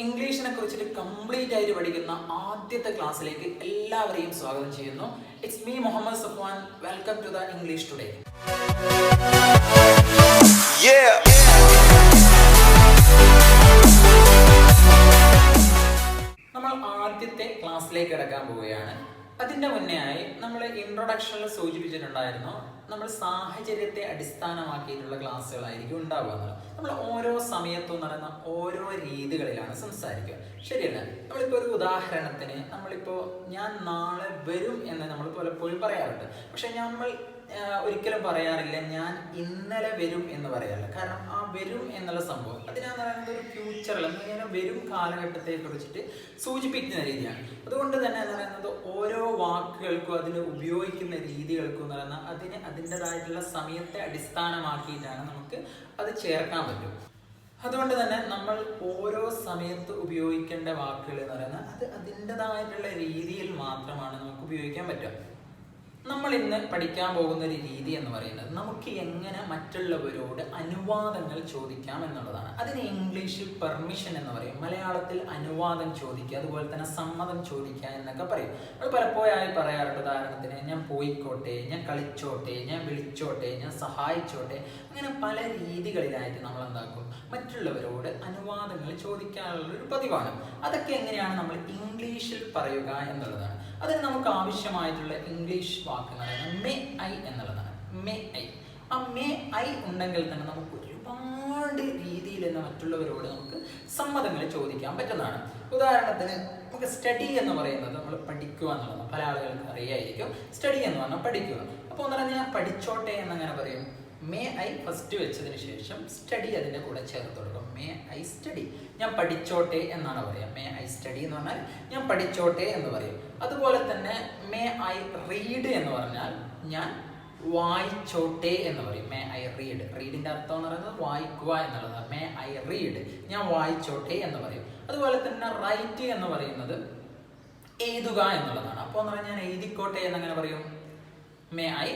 ഇംഗ്ലീഷിനെ കുറിച്ചിട്ട് കംപ്ലീറ്റ് ആയിട്ട് പഠിക്കുന്ന ആദ്യത്തെ ക്ലാസ്സിലേക്ക് എല്ലാവരെയും സ്വാഗതം ചെയ്യുന്നു. It's me Muhammad Safwan. Welcome to the English today. നമ്മൾ ആദ്യത്തെ ക്ലാസ്സിലേക്ക് കിടക്കാൻ പോവുകയാണ്. അതിൻ്റെ മുന്നേ ആയി നമ്മൾ ഇൻട്രൊഡക്ഷനിൽ സൂചിപ്പിച്ചിട്ടുണ്ടായിരുന്നു, നമ്മൾ സാഹചര്യത്തെ അടിസ്ഥാനമാക്കിയിട്ടുള്ള ക്ലാസ്സുകളായിരിക്കും ഉണ്ടാവുക. നമ്മൾ ഓരോ സമയത്തും എന്ന് പറയുന്ന ഓരോ രീതികളിലാണ് സംസാരിക്കുക, ശരിയല്ല? നമ്മളിപ്പോൾ ഒരു ഉദാഹരണത്തിന് ഞാൻ നാളെ വരും എന്ന് നമ്മൾ പലപ്പോഴും പറയാറുണ്ട്. പക്ഷെ നമ്മൾ ഒരിക്കലും പറയാറില്ല ഞാൻ ഇന്നലെ വരും എന്ന് പറയാറില്ല. കാരണം ആ വരും എന്നുള്ള സംഭവം അതിനാന്ന് പറയുന്നത് ഒരു ഫ്യൂച്ചറിൽ വരും കാലഘട്ടത്തെ കുറിച്ചിട്ട് സൂചിപ്പിക്കുന്ന രീതിയാണ്. അതുകൊണ്ട് തന്നെ എന്ന് പറയുന്നത് ഓരോ വാക്കുകൾക്കും അതിന് ഉപയോഗിക്കുന്ന രീതികൾക്കും എന്ന് പറയുന്നത് അതിന് അതിൻ്റെതായിട്ടുള്ള സമയത്തെ അടിസ്ഥാനമാക്കിയിട്ടാണ് നമുക്ക് അത് ചേർക്കാൻ പറ്റും. അതുകൊണ്ട് തന്നെ നമ്മൾ ഓരോ സമയത്ത് ഉപയോഗിക്കേണ്ട വാക്കുകൾ എന്ന് പറയുന്നത് അത് അതിൻ്റെതായിട്ടുള്ള രീതിയിൽ മാത്രമാണ് നമുക്ക് ഉപയോഗിക്കാൻ പറ്റുക. നമ്മൾ ഇന്ന് പഠിക്കാൻ പോകുന്ന ഒരു രീതി എന്ന് പറയുന്നത് നമുക്ക് എങ്ങനെ മറ്റുള്ളവരോട് അനുവാദങ്ങൾ ചോദിക്കാം എന്നുള്ളതാണ്. അതിന് ഇംഗ്ലീഷിൽ പെർമിഷൻ എന്ന് പറയും, മലയാളത്തിൽ അനുവാദം ചോദിക്കുക, അതുപോലെ തന്നെ സമ്മതം ചോദിക്കുക എന്നൊക്കെ പറയും. അത് പലപ്പോഴായി പറയാറുണ്ട്. ഉദാഹരണത്തിന് ഞാൻ പോയിക്കോട്ടെ, ഞാൻ കളിച്ചോട്ടെ, ഞാൻ വിളിച്ചോട്ടെ, ഞാൻ സഹായിച്ചോട്ടെ, അങ്ങനെ പല രീതികളിലായിട്ട് നമ്മൾ എന്താക്കും, മറ്റുള്ളവരോട് അനുവാദങ്ങൾ ചോദിക്കാനുള്ളൊരു പതിവാണ്. അതൊക്കെ എങ്ങനെയാണ് നമ്മൾ ഇംഗ്ലീഷിൽ പറയുക എന്നുള്ളതാണ്. അതിന് നമുക്ക് ആവശ്യമായിട്ടുള്ള ഇംഗ്ലീഷ് വാക്ക് എന്ന് പറയുന്നത് മേ ഐ എന്നുള്ളതാണ്. May I. ആ മേ ഐ ഉണ്ടെങ്കിൽ തന്നെ നമുക്ക് ഒരുപാട് രീതിയിൽ മറ്റുള്ളവരോട് നമുക്ക് സമ്മതങ്ങൾ ചോദിക്കാൻ പറ്റുന്നതാണ്. ഉദാഹരണത്തിന് നമുക്ക് സ്റ്റഡി എന്ന് പറയുന്നത് നമ്മൾ പഠിക്കുക എന്നുള്ളതാണ്. പല ആളുകൾക്ക് അറിയായിരിക്കും സ്റ്റഡി എന്ന് പറഞ്ഞാൽ പഠിക്കുക. അപ്പോൾ എന്ന് പറഞ്ഞാൽ ഞാൻ പഠിച്ചോട്ടെ എന്നങ്ങനെ പറയും. മേ ഐ ഫസ്റ്റ് വെച്ചതിന് ശേഷം സ്റ്റഡി അതിൻ്റെ കൂടെ ചേർത്ത് കൊടുക്കും. May I study. ഞാൻ പഠിച്ചോട്ടെ എന്നാണ് പറയുക. മേ ഐ സ്റ്റഡി എന്ന് പറഞ്ഞാൽ ഞാൻ പഠിച്ചോട്ടെ എന്ന് പറയും. അതുപോലെ തന്നെ മേ ഐ റീഡ് എന്ന് പറഞ്ഞാൽ ഞാൻ വായിച്ചോട്ടെ എന്ന് പറയും. May I read. റീഡിൻ്റെ അർത്ഥം എന്ന് പറയുന്നത് വായിക്കുക എന്നുള്ളതാണ്. മേ ഐ റീഡ്, ഞാൻ വായിച്ചോട്ടെ എന്ന് പറയും. അതുപോലെ തന്നെ റൈറ്റ് എന്ന് പറയുന്നത് എഴുതുക എന്നുള്ളതാണ്. അപ്പോൾ എന്ന് പറഞ്ഞാൽ ഞാൻ എഴുതിക്കോട്ടെ എന്നങ്ങനെ പറയും. May I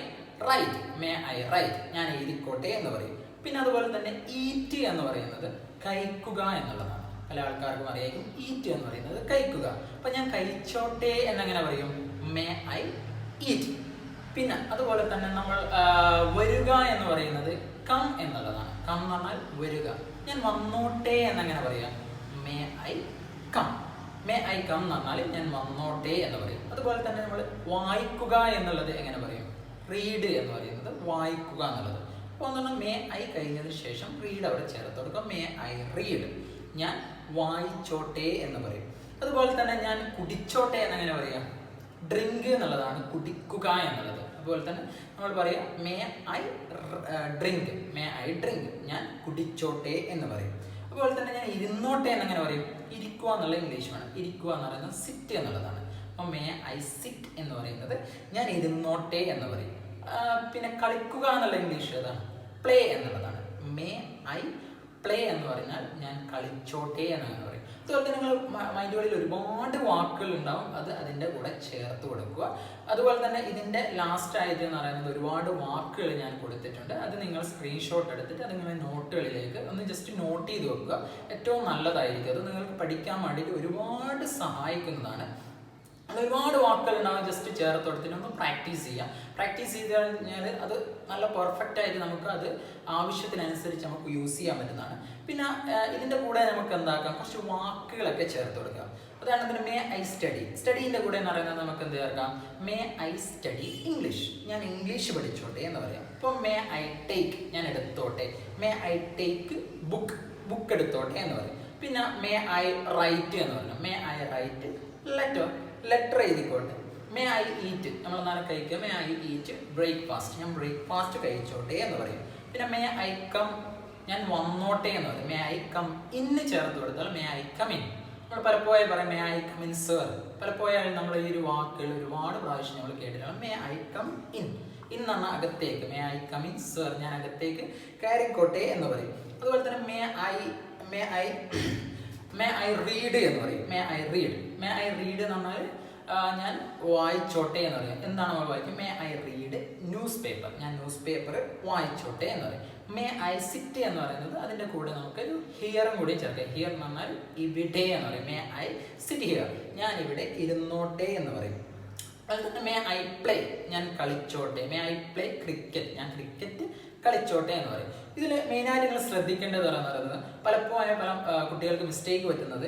write. May I write, ഞാൻ എഴുതിക്കോട്ടെ എന്ന് പറയും. പിന്നെ അതുപോലെ തന്നെ ഈറ്റ് എന്ന് പറയുന്നത് കഴിക്കുക എന്നുള്ളതാണ്. പല ആൾക്കാർക്കും അറിയായിരിക്കും ഈറ്റ് എന്ന് പറയുന്നത് കഴിക്കുക. അപ്പം ഞാൻ കഴിച്ചോട്ടെ എന്നങ്ങനെ പറയും. May I eat. പിന്നെ അതുപോലെ തന്നെ നമ്മൾ വരിക എന്ന് പറയുന്നത് കം എന്നുള്ളതാണ്. കം എന്ന് പറഞ്ഞാൽ വരിക. ഞാൻ വന്നോട്ടെ എന്നങ്ങനെ പറയാം. May I come. May I come എന്ന് പറഞ്ഞാൽ ഞാൻ വന്നോട്ടെ എന്ന് പറയും. അതുപോലെ തന്നെ നമ്മൾ വായിക്കുക എന്നുള്ളത് എങ്ങനെ പറയും? റീഡ് എന്ന് പറയുന്നത് വായിക്കുക എന്നുള്ളത്. അപ്പോൾ എന്താണ് മേ ഐ കഴിഞ്ഞതിന് ശേഷം റീഡ് അവിടെ ചേർത്ത് കൊടുക്കുക. മേ ഐ റീഡ്, ഞാൻ വായിച്ചോട്ടെ എന്ന് പറയും. അതുപോലെ തന്നെ ഞാൻ കുടിച്ചോട്ടെ എന്നങ്ങനെ പറയാം. ഡ്രിങ്ക് എന്നുള്ളതാണ് കുടിക്കുക എന്നുള്ളത്. അതുപോലെ തന്നെ നമ്മൾ പറയാം may I drink. May I drink, ഞാൻ കുടിച്ചോട്ടെ എന്ന് പറയും. അതുപോലെ തന്നെ ഞാൻ ഇരുന്നോട്ടെ എന്നങ്ങനെ പറയും. ഇരിക്കുക എന്നുള്ള ഇംഗ്ലീഷ് വേണം. ഇരിക്കുക എന്ന് പറയുന്നത് സിറ്റ് എന്നുള്ളതാണ്. അപ്പോൾ മേ ഐ സിറ്റ് എന്ന് പറയുന്നത് ഞാൻ ഇരുന്നോട്ടെ എന്ന് പറയും. പിന്നെ കളിക്കുക എന്നുള്ള ഇംഗ്ലീഷ് ഏതാണ്? പ്ലേ എന്നുള്ളതാണ്. മേ ഐ പ്ലേ എന്ന് പറഞ്ഞാൽ ഞാൻ കളിച്ചോട്ടെ എന്നങ്ങനെ പറയും. അതുപോലെ തന്നെ നിങ്ങൾ മൈൻഡുകളിൽ ഒരുപാട് വാക്കുകൾ ഉണ്ടാവും, അത് അതിൻ്റെ കൂടെ ചേർത്ത് കൊടുക്കുക. അതുപോലെ തന്നെ ഇതിൻ്റെ ലാസ്റ്റ് ആയിട്ട് എന്ന് പറയുന്നത് ഒരുപാട് വാക്കുകൾ ഞാൻ കൊടുത്തിട്ടുണ്ട്. അത് നിങ്ങൾ സ്ക്രീൻഷോട്ട് എടുത്തിട്ട് അതിങ്ങനെ നോട്ടുകളിലേക്ക് ഒന്ന് ജസ്റ്റ് നോട്ട് ചെയ്ത് വെക്കുക. ഏറ്റവും നല്ലതായിരിക്കും. അത് നിങ്ങൾക്ക് പഠിക്കാൻ വേണ്ടിയിട്ട് ഒരുപാട് സഹായിക്കുന്നതാണ്. അത് ഒരുപാട് വാക്കുകൾ ഉണ്ടാവും, ജസ്റ്റ് ചേർത്ത് കൊടുത്തിട്ട് ഒന്ന് പ്രാക്ടീസ് ചെയ്യാം. പ്രാക്ടീസ് ചെയ്ത് കഴിഞ്ഞാൽ അത് നല്ല പെർഫെക്റ്റ് ആയിട്ട് നമുക്ക് അത് ആവശ്യത്തിനനുസരിച്ച് നമുക്ക് യൂസ് ചെയ്യാൻ പറ്റുന്നതാണ്. പിന്നെ ഇതിൻ്റെ കൂടെ നമുക്ക് എന്താക്കാം, കുറച്ച് വാക്കുകളൊക്കെ ചേർത്ത് കൊടുക്കാം. ഉദാഹരണത്തിന് മേ ഐ സ്റ്റഡി. സ്റ്റഡീൻ്റെ കൂടെ എന്ന് പറയുന്നത് നമുക്ക് എന്ത് ചേർക്കാം? May I study English. ഞാൻ ഇംഗ്ലീഷ് പഠിച്ചോട്ടെ എന്ന് പറയാം. ഇപ്പോൾ മേ ഐ ടേക്ക്, ഞാൻ എടുത്തോട്ടെ. മേ ഐ ടേക്ക് ബുക്ക് എടുത്തോട്ടെ എന്ന് പറയും. പിന്നെ മേ ഐ റൈറ്റ് എന്ന് പറയാം. മേ ഐ റൈറ്റ് ലെറ്റർ എഴുതിക്കോട്ടെ. മേ ഐ ഈറ്റ്, നമ്മൾ നാളെ കഴിക്കുക. മേ ഐ ഈറ്റ് ബ്രേക്ക്ഫാസ്റ്റ്, ഞാൻ ബ്രേക്ക്ഫാസ്റ്റ് കഴിച്ചോട്ടെ എന്ന് പറയും. പിന്നെ മേ ഐ കം, ഞാൻ വന്നോട്ടെ എന്ന് പറയും. മേ ഐ കം ഇന്ന് ചേർത്ത് കൊടുത്താൽ മേ ഐ കം ഇൻ. നമ്മൾ പലപ്പോഴായി പറയും may I come in sir. പലപ്പോഴായി നമ്മൾ ഈ ഒരു വാക്കുകൾ ഒരുപാട് പ്രാവശ്യം നമ്മൾ കേട്ടിട്ടാണ്. May I come in. ഇന്നാണ് അകത്തേക്ക്. May I come in sir, ഞാൻ അകത്തേക്ക് കയറിക്കോട്ടെ എന്ന് പറയും. അതുപോലെ തന്നെ മേ ഐ റീഡ് എന്ന് പറയും. May I read. May I read എന്ന് പറഞ്ഞാൽ ഞാൻ വായിച്ചോട്ടെ എന്ന് പറയും. എന്താണ് നമ്മൾ വായിക്കും? May I read news paper, ഞാൻ ന്യൂസ് പേപ്പർ വായിച്ചോട്ടെ എന്ന് പറയും. മേ ഐ സിറ്റ് എന്ന് പറയുന്നത് അതിൻ്റെ കൂടെ നമുക്കൊരു ഹിയറും കൂടി ചേർക്കാം. ഹിയർ എന്ന് പറഞ്ഞാൽ ഇവിടെ എന്ന് പറയും. മേ ഐ സിറ്റ് ഹിയർ, ഞാൻ ഇവിടെ ഇരുന്നോട്ടെ എന്ന് പറയും. അതുപോലെ തന്നെ മേ ഐ പ്ലേ, ഞാൻ കളിച്ചോട്ടെ. മേ ഐ പ്ലേ ക്രിക്കറ്റ്, ഞാൻ ക്രിക്കറ്റ് കളിച്ചോട്ടെ എന്ന് പറയും. ഇതിൽ മെയിനായിട്ട് നിങ്ങൾ ശ്രദ്ധിക്കേണ്ടത് പറയുന്നത് പലപ്പോഴും പല കുട്ടികൾക്ക് മിസ്റ്റേക്ക് പറ്റുന്നത്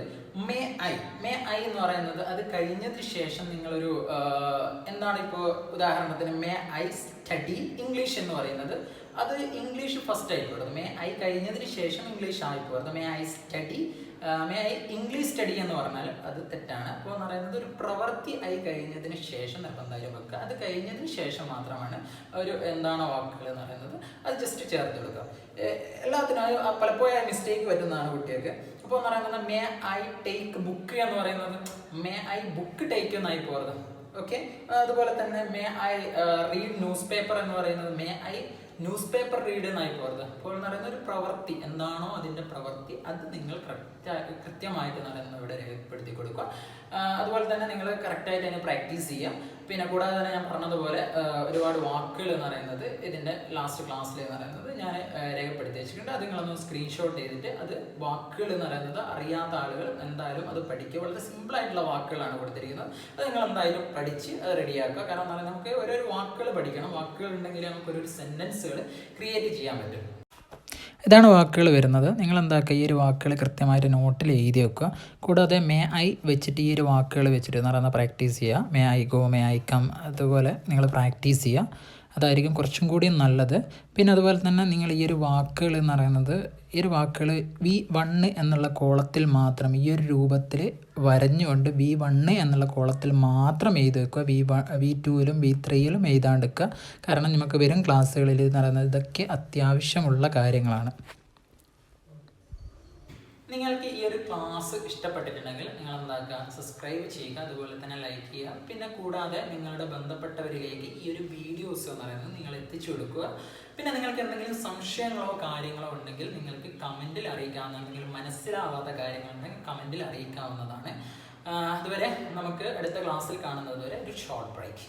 മേ ഐ എന്ന് പറയുന്നത് അത് കഴിഞ്ഞതിന് ശേഷം നിങ്ങളൊരു എന്താണ് ഇപ്പോൾ ഉദാഹരണത്തിന് മേ ഐ സ്റ്റഡി ഇംഗ്ലീഷ് എന്ന് പറയുന്നത് അത് ഇംഗ്ലീഷ് ഫസ്റ്റ് ആയി പോകരുത്. മേ ഐ കഴിഞ്ഞതിന് ശേഷം ഇംഗ്ലീഷ് ആയി പോകരുത്. May I study may I English study എന്ന് പറഞ്ഞാൽ അത് തെറ്റാണ്. അപ്പോൾ എന്ന് പറയുന്നത് ഒരു പ്രവൃത്തി ആയി കഴിഞ്ഞതിന് ശേഷം നിർബന്ധമായും വെക്കുക. അത് കഴിഞ്ഞതിന് ശേഷം മാത്രമാണ് ഒരു എന്താണ് വാക്കുകൾ എന്ന് പറയുന്നത് അത് ജസ്റ്റ് ചേർത്ത് കൊടുക്കുക. എല്ലാത്തിനും പലപ്പോഴും മിസ്റ്റേക്ക് പറ്റുന്നതാണ് കുട്ടികൾക്ക്. അപ്പോൾ എന്ന് പറയുന്നത് മേ ഐ ടേക്ക് ബുക്ക് എന്ന് പറയുന്നത് മേ ഐ ബുക്ക് ടേക്ക് എന്നായി പോകരുത്. ഓക്കെ, അതുപോലെ തന്നെ may I read news paper എന്ന് പറയുന്നത് may I news paper read എന്നായി പോകരുത്. അപ്പോൾ എന്ന് പറയുന്ന ഒരു പ്രവൃത്തി എന്താണോ അതിൻ്റെ പ്രവൃത്തി അത് നിങ്ങൾ കൃത്യമായിട്ട് ഇവിടെ രേഖപ്പെടുത്തി കൊടുക്കുക. അതുപോലെ തന്നെ നിങ്ങൾ കറക്റ്റായിട്ട് അതിനെ പ്രാക്ടീസ് ചെയ്യുക. പിന്നെ കൂടാതെ തന്നെ ഞാൻ പറഞ്ഞതുപോലെ ഒരുപാട് വാക്കുകൾ എന്ന് പറയുന്നത് ഇതിൻ്റെ ലാസ്റ്റ് ക്ലാസ്സിൽ എന്ന് പറയുന്നത് ഞാൻ രേഖപ്പെടുത്തി വെച്ചിട്ടുണ്ട്. അത് നിങ്ങളൊന്ന് സ്ക്രീൻഷോട്ട് ചെയ്തിട്ട് അത് വാക്കുകൾ എന്ന് പറയുന്നത് അറിയാത്ത ആളുകൾ എന്തായാലും അത് പഠിക്കുക. വളരെ സിമ്പിളായിട്ടുള്ള വാക്കുകളാണ് കൊടുത്തിരിക്കുന്നത്. അത് നിങ്ങൾ എന്തായാലും പഠിച്ച് അത് റെഡിയാക്കുക. കാരണം എന്താ പറയുക, നമുക്ക് ഓരോരോ വാക്കുകൾ പഠിക്കണം. വാക്കുകൾ ഉണ്ടെങ്കിൽ നമുക്ക് ഒരു സെൻറ്റൻസുകൾ ക്രിയേറ്റ് ചെയ്യാൻ പറ്റും. ഇതാണ് വാക്കുകൾ വരുന്നത്. നിങ്ങൾ എന്താക്കുക, ഈ ഒരു വാക്കുകൾ കൃത്യമായിട്ട് നോട്ടിൽ എഴുതി വെക്കുക. കൂടാതെ മേ ഐ വെച്ചിട്ട് ഈ ഒരു വാക്കുകൾ വെച്ചിട്ട് എന്ന് പറയുന്നത് പ്രാക്ടീസ് ചെയ്യുക. May I go, may I come, അതുപോലെ നിങ്ങൾ പ്രാക്ടീസ് ചെയ്യുക. അതായിരിക്കും കുറച്ചും കൂടി നല്ലത്. പിന്നെ അതുപോലെ തന്നെ നിങ്ങൾ ഈ ഒരു വാക്കുകൾ എന്ന് പറയുന്നത് ഈ ഒരു വാക്കുകൾ V1 എന്നുള്ള കോളത്തിൽ മാത്രം ഈ ഒരു രൂപത്തിൽ വരഞ്ഞുകൊണ്ട് V1 എന്നുള്ള കോളത്തിൽ മാത്രം എഴുതി വെക്കുക. V2ലും V3ലും എഴുതാണ്ടിരിക്കുക. കാരണം നമുക്ക് വരും ക്ലാസ്സുകളിൽ എന്ന് പറയുന്നത് ഇതൊക്കെ അത്യാവശ്യമുള്ള കാര്യങ്ങളാണ്. നിങ്ങൾക്ക് ഈ ഒരു ക്ലാസ് ഇഷ്ടപ്പെട്ടിട്ടുണ്ടെങ്കിൽ നിങ്ങൾ എന്താക്കുക, സബ്സ്ക്രൈബ് ചെയ്യുക, അതുപോലെ തന്നെ ലൈക്ക് ചെയ്യുക. പിന്നെ കൂടാതെ നിങ്ങളുടെ ബന്ധപ്പെട്ടവരിലേക്ക് ഈ ഒരു വീഡിയോസ് എന്ന് പറയുന്നത് നിങ്ങൾ എത്തിച്ചു കൊടുക്കുക. പിന്നെ നിങ്ങൾക്ക് എന്തെങ്കിലും സംശയങ്ങളോ കാര്യങ്ങളോ ഉണ്ടെങ്കിൽ നിങ്ങൾക്ക് കമൻറ്റിൽ അറിയിക്കാവുന്നതാണ്. മനസ്സിലാവാത്ത കാര്യങ്ങളുണ്ടെങ്കിൽ കമൻറ്റിൽ അറിയിക്കാവുന്നതാണ്. അതുവരെ നമുക്ക് അടുത്ത ക്ലാസ്സിൽ കാണുന്നത് വരെ ഒരു ഷോർട്ട് ബ്രേക്ക്.